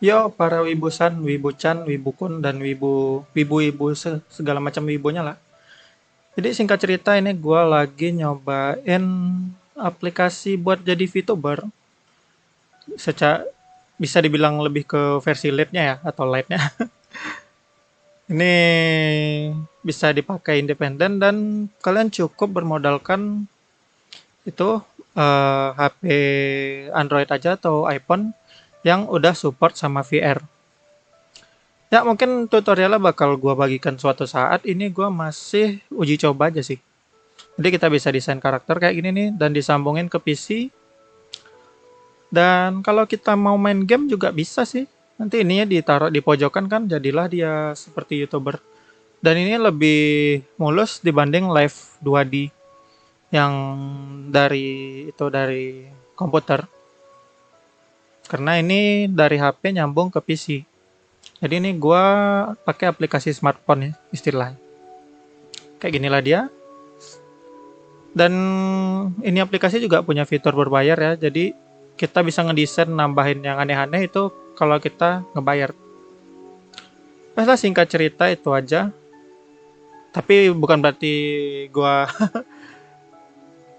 Yo, para wibusan, wibucan, wibukun, dan wibu-wibu segala macam wibunya lah. Jadi singkat cerita ini gue lagi nyobain aplikasi buat jadi VTuber. Secara bisa dibilang lebih ke versi lite-nya ya, atau light-nya. Ini bisa dipakai independen dan kalian cukup bermodalkan itu HP Android aja atau iPhone yang udah support sama VR. Ya mungkin tutorialnya bakal gua bagikan suatu saat. Ini gua masih uji coba aja sih. Jadi kita bisa desain karakter kayak gini nih dan disambungin ke PC. Dan kalau kita mau main game juga bisa sih. Nanti ininya ditaruh di pojokan kan jadilah dia seperti YouTuber. Dan ini lebih mulus dibanding live 2D yang dari komputer. Karena ini dari HP nyambung ke PC. Jadi ini gua pakai aplikasi smartphone ya istilahnya. Kayak ginilah dia. Dan ini aplikasi juga punya fitur berbayar ya. Jadi kita bisa ngedesain nambahin yang aneh-aneh itu kalau kita ngebayar. Nah, singkat cerita itu aja. Tapi bukan berarti gua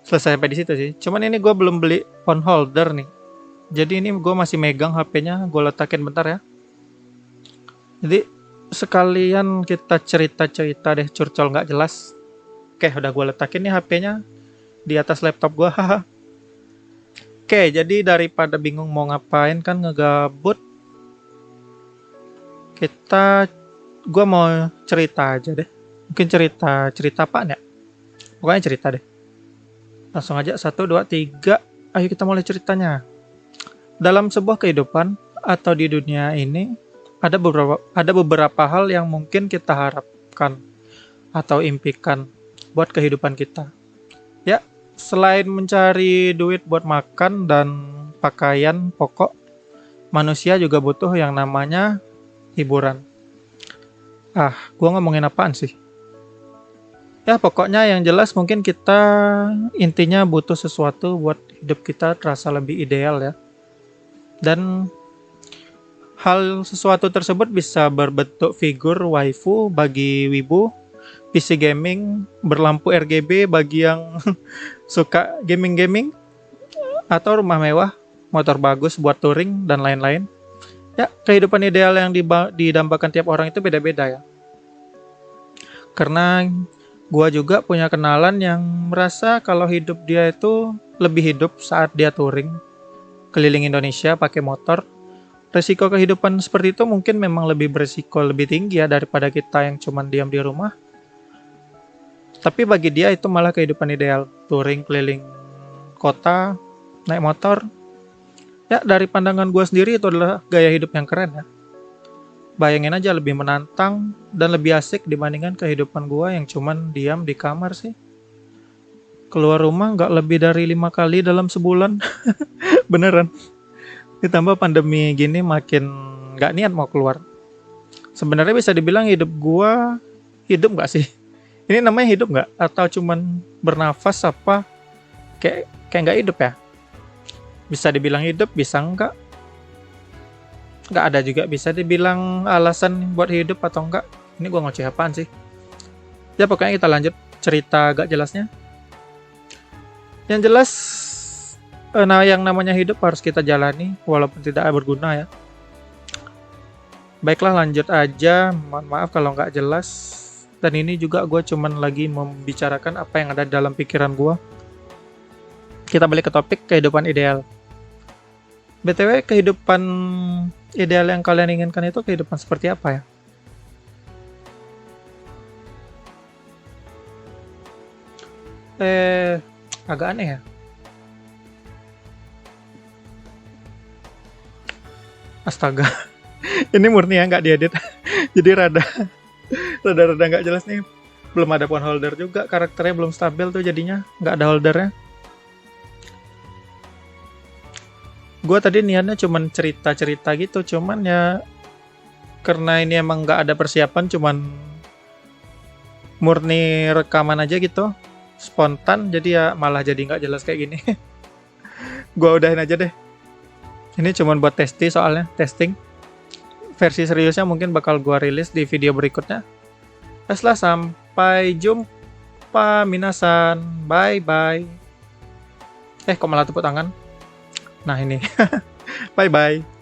selesai sampai di situ sih. Cuman ini gua belum beli phone holder nih. Jadi ini gua masih megang HP-nya, gua letakin bentar ya. Jadi sekalian kita cerita-cerita deh curcol nggak jelas. Oke, udah gue letakin nih HP-nya di atas laptop gue. Oke, jadi daripada bingung mau ngapain kan ngegabut, gue mau cerita aja deh. Mungkin cerita apa ya? Pokoknya cerita deh. Langsung aja, 1, 2, 3. Ayo kita mulai ceritanya. Dalam sebuah kehidupan atau di dunia ini, ada beberapa hal yang mungkin kita harapkan atau impikan buat kehidupan kita. Ya, selain mencari duit buat makan dan pakaian pokok, manusia juga butuh yang namanya hiburan. Gua ngomongin apaan sih? Ya, pokoknya yang jelas mungkin kita intinya butuh sesuatu buat hidup kita terasa lebih ideal ya. Dan hal sesuatu tersebut bisa berbentuk figur waifu bagi wibu, PC gaming, berlampu RGB bagi yang suka gaming-gaming, atau rumah mewah, motor bagus buat touring, dan lain-lain. Ya, kehidupan ideal yang didambakan tiap orang itu beda-beda ya. Karena gua juga punya kenalan yang merasa kalau hidup dia itu lebih hidup saat dia touring keliling Indonesia pakai motor. Resiko kehidupan seperti itu mungkin memang lebih beresiko lebih tinggi ya daripada kita yang cuman diam di rumah. Tapi bagi dia itu malah kehidupan ideal. Touring keliling kota, naik motor. Ya, dari pandangan gue sendiri itu adalah gaya hidup yang keren ya. Bayangin aja lebih menantang dan lebih asik dibandingkan kehidupan gue yang cuman diam di kamar sih. Keluar rumah nggak lebih dari 5 kali dalam sebulan. Beneran. Ditambah pandemi gini makin nggak niat mau keluar. Sebenarnya bisa dibilang hidup gue hidup nggak sih? Ini namanya hidup nggak? Atau cuman bernafas apa? Kayak nggak hidup ya? Bisa dibilang hidup, bisa nggak? Nggak ada juga bisa dibilang alasan buat hidup atau enggak. Ini gue ngoceh apaan sih? Ya pokoknya kita lanjut cerita gak jelasnya. Yang jelas, yang namanya hidup harus kita jalani walaupun tidak berguna ya. Baiklah lanjut aja, mohon maaf kalau nggak jelas. Dan ini juga gue cuman lagi membicarakan apa yang ada dalam pikiran gue. Kita balik ke topik kehidupan ideal. BTW, kehidupan ideal yang kalian inginkan itu kehidupan seperti apa ya? Agak aneh ya. Astaga, ini murni ya nggak diedit. Jadi rada nggak jelas nih. Belum ada phone holder juga, karakternya belum stabil tuh jadinya nggak ada holdernya. Gue tadi niatnya cuman cerita-cerita gitu, cuman ya karena ini emang nggak ada persiapan, cuman murni rekaman aja gitu, spontan, jadi ya malah jadi nggak jelas kayak gini. Gue udahin aja deh. Ini cuman buat testing soalnya, testing. versi seriusnya mungkin bakal gua rilis di video berikutnya. Baiklah, sampai jumpa minasan. Bye bye. Kok malah tepuk tangan? Nah ini. Bye bye.